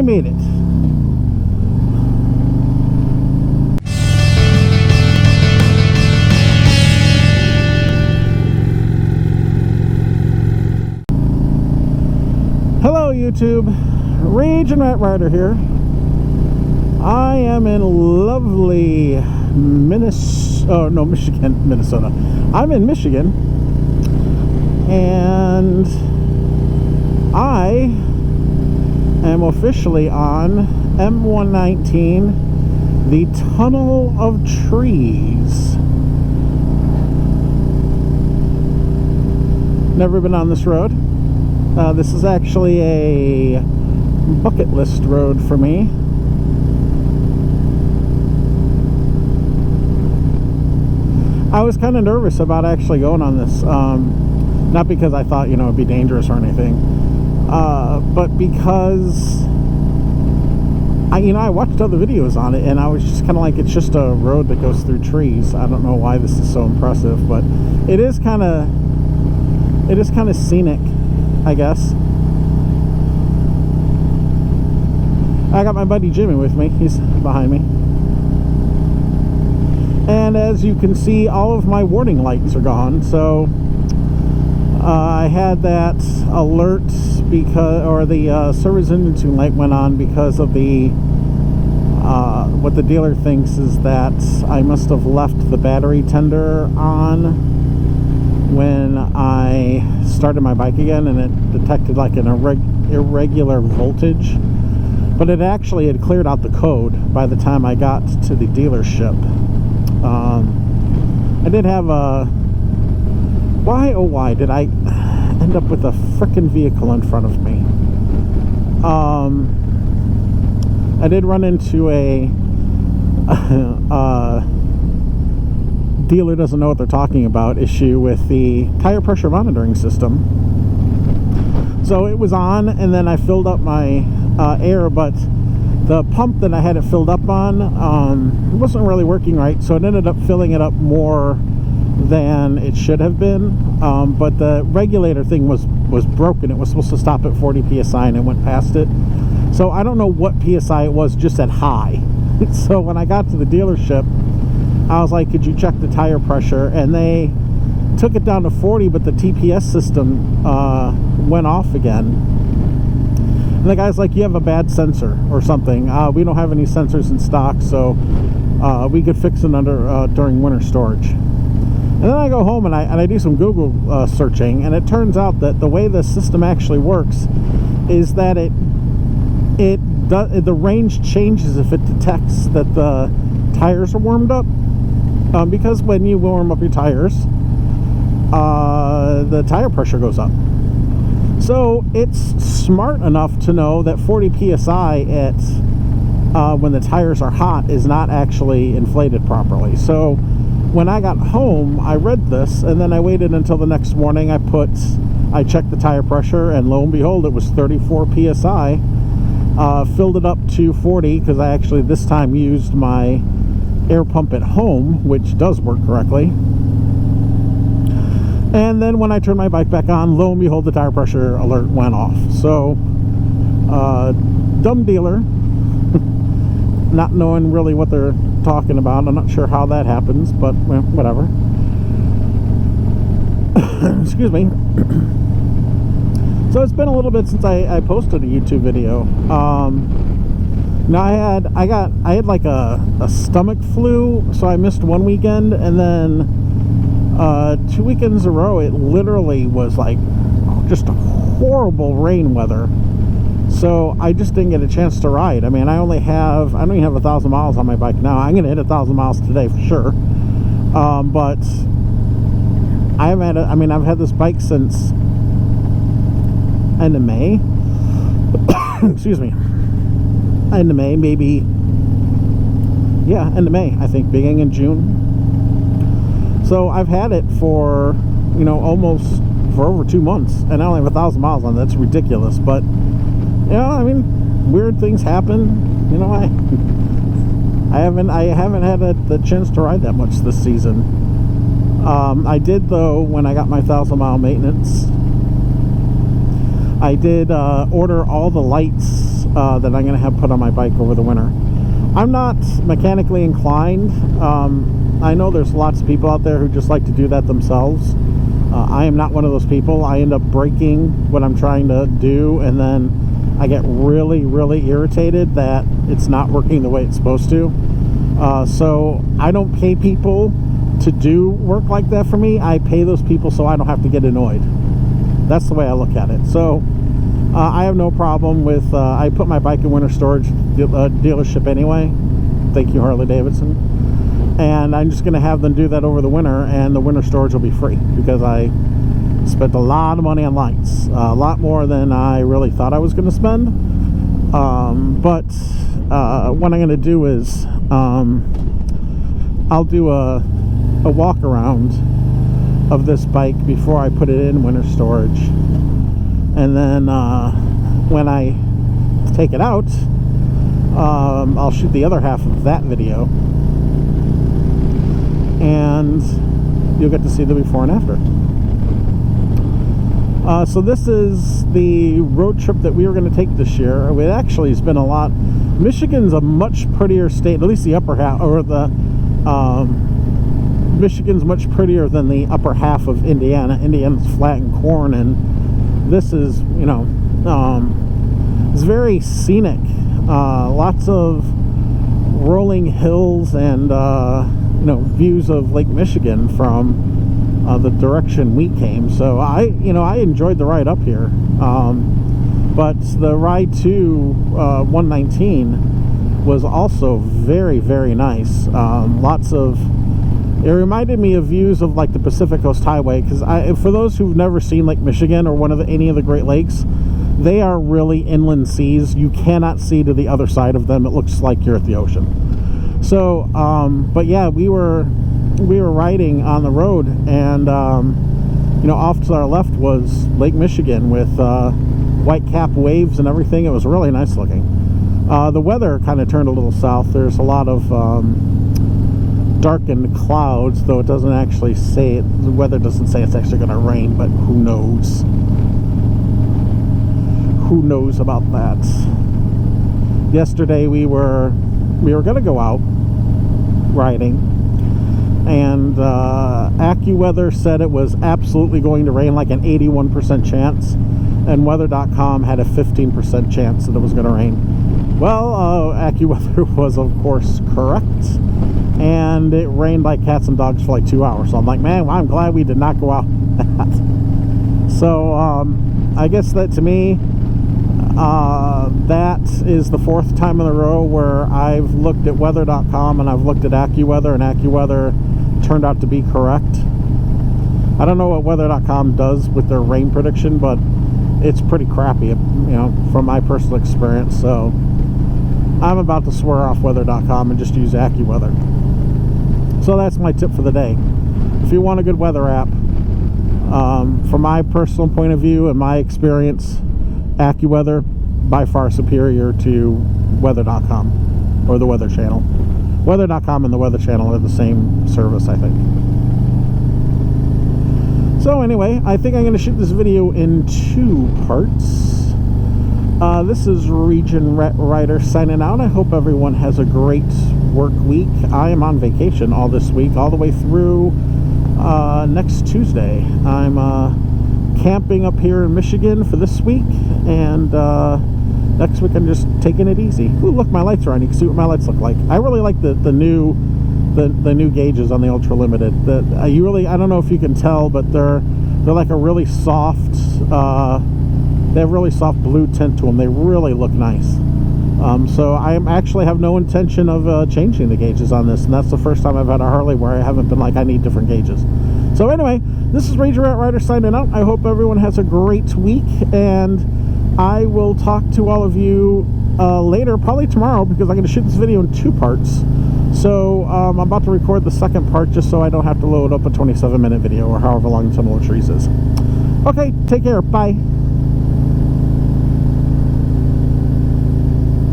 I made it. Hello YouTube, Raging Rat Rider here. I am in lovely Minnesota. I'm in Michigan, and I am officially on M119, the Tunnel of Trees. Never been on this road. This is actually a bucket list road for me. I was kind of nervous about actually going on this, not because I thought, it'd be dangerous or anything, but because I watched other videos on it, and I was just kind of like, it's just a road that goes through trees. I don't know why this is so impressive, but it is kind of scenic, I guess. I got my buddy Jimmy with me. He's behind me. And as you can see, all of my warning lights are gone. So I had that alert because, the service engine tune light went on because of the what the dealer thinks is that I must have left the battery tender on when I started my bike again, and it detected like an irregular voltage, but it actually had cleared out the code by the time I got to the dealership. I did have a why did I end up with a frickin' vehicle in front of me? I did run into a dealer doesn't know what they're talking about issue with the tire pressure monitoring system. So it was on, and then I filled up my air, but the pump that I had it filled up on wasn't really working right, so it ended up filling it up more than it should have been. But the regulator thing was broken. It was supposed to stop at 40 psi, and it went past it. So I don't know what psi it was, just at high. So when I got to the dealership, I was like, could you check the tire pressure? And they took it down to 40, but the TPS system went off again. And the guy's like, you have a bad sensor or something. We don't have any sensors in stock, so we could fix it during winter storage. And then I go home and I do some Google searching, and it turns out that the way the system actually works is that the range changes if it detects that the tires are warmed up. Because when you warm up your tires, the tire pressure goes up. So it's smart enough to know that 40 psi at when the tires are hot is not actually inflated properly. So when I got home, I read this, and then I waited until the next morning. I checked the tire pressure, and lo and behold, it was 34 psi. Filled it up to 40 because I actually this time used my air pump at home, which does work correctly. And then when I turned my bike back on, lo and behold, the tire pressure alert went off. So dumb dealer, not knowing really what they're talking about. I'm not sure how that happens, but well, whatever. Excuse me. So it's been a little bit since I posted a YouTube video. Now I had like a stomach flu, so I missed one weekend, and then 2 weekends in a row it literally was like just horrible rain weather. So I just didn't get a chance to ride. I mean, I don't even have 1,000 miles on my bike now. I'm gonna hit 1,000 miles today for sure. But I've had this bike since end of May. Excuse me. End of May, maybe. Yeah, end of May, I think, beginning in June. So I've had it for, almost for over 2 months, and I only have 1,000 miles on it. That's ridiculous. But, weird things happen. I haven't had the chance to ride that much this season. I did, though, when I got my 1,000 mile maintenance. I did order all the lights that I'm going to have put on my bike over the winter. I'm not mechanically inclined. I know there's lots of people out there who just like to do that themselves. I am not one of those people. I end up breaking what I'm trying to do, and then I get really, really irritated that it's not working the way it's supposed to. So I don't pay people to do work like that for me. I pay those people so I don't have to get annoyed. That's the way I look at it. So I have no problem with, I put my bike in winter storage dealership anyway. Thank you, Harley Davidson. And I'm just going to have them do that over the winter, and the winter storage will be free because I spent a lot of money on lights, a lot more than I really thought I was going to spend. But what I'm going to do is I'll do a walk around of this bike before I put it in winter storage, and then when I take it out, I'll shoot the other half of that video, and you'll get to see the before and after. So this is the road trip that we were going to take this year. It actually has been a lot. Michigan's a much prettier state, at least the upper half, or the Michigan's much prettier than the upper half of Indiana. Indiana's flat and corn, and this is, you know, it's very scenic. Lots of rolling hills and you know, views of Lake Michigan from the direction we came. So I enjoyed the ride up here. But the ride to 119 was also very, very nice. Lots of, it reminded me of views of like the Pacific Coast Highway, because for those who've never seen Lake Michigan or any of the Great Lakes, they are really inland seas. You cannot see to the other side of them. It looks like you're at the ocean. So, but yeah, we were riding on the road, and you know, off to our left was Lake Michigan with white cap waves and everything. It was really nice looking. The weather kind of turned a little south. There's a lot of darkened clouds, though it doesn't actually say it. The weather doesn't say it's actually going to rain, but who knows? Who knows about that? Yesterday we were going to go out riding, and AccuWeather said it was absolutely going to rain, like an 81% chance, and weather.com had a 15% chance that it was going to rain. Well, AccuWeather was of course correct, and it rained like cats and dogs for like 2 hours. So I'm like, man, I'm glad we did not go out. So I guess that, to me, that is the fourth time in a row where I've looked at weather.com and I've looked at AccuWeather, and AccuWeather turned out to be correct. I don't know what weather.com does with their rain prediction, but it's pretty crappy, you know, from my personal experience. So I'm about to swear off weather.com and just use AccuWeather. So that's my tip for the day. If you want a good weather app, from my personal point of view and my experience, AccuWeather by far superior to weather.com or the Weather Channel. Weather.com and the Weather Channel are the same service, I think. So anyway, I think I'm going to shoot this video in 2 parts. This is Region Rider signing out. I hope everyone has a great work week. I am on vacation all this week, all the way through next Tuesday. I'm camping up here in Michigan for this week, and next week I'm just taking it easy. Ooh, look, my lights are on. You can see what my lights look like. I really like the new gauges on the Ultra Limited. I don't know if you can tell, but they're like a really soft. They have really soft blue tint to them. They really look nice. So I actually have no intention of changing the gauges on this, and that's the first time I've had a Harley where I haven't been like, I need different gauges. So anyway, this is Region Rider signing out. I hope everyone has a great week, and I will talk to all of you later, probably tomorrow, because I'm going to shoot this video in 2 parts. So I'm about to record the second part just so I don't have to load up a 27-minute video or however long Tunnel of Trees is. Okay, take care. Bye.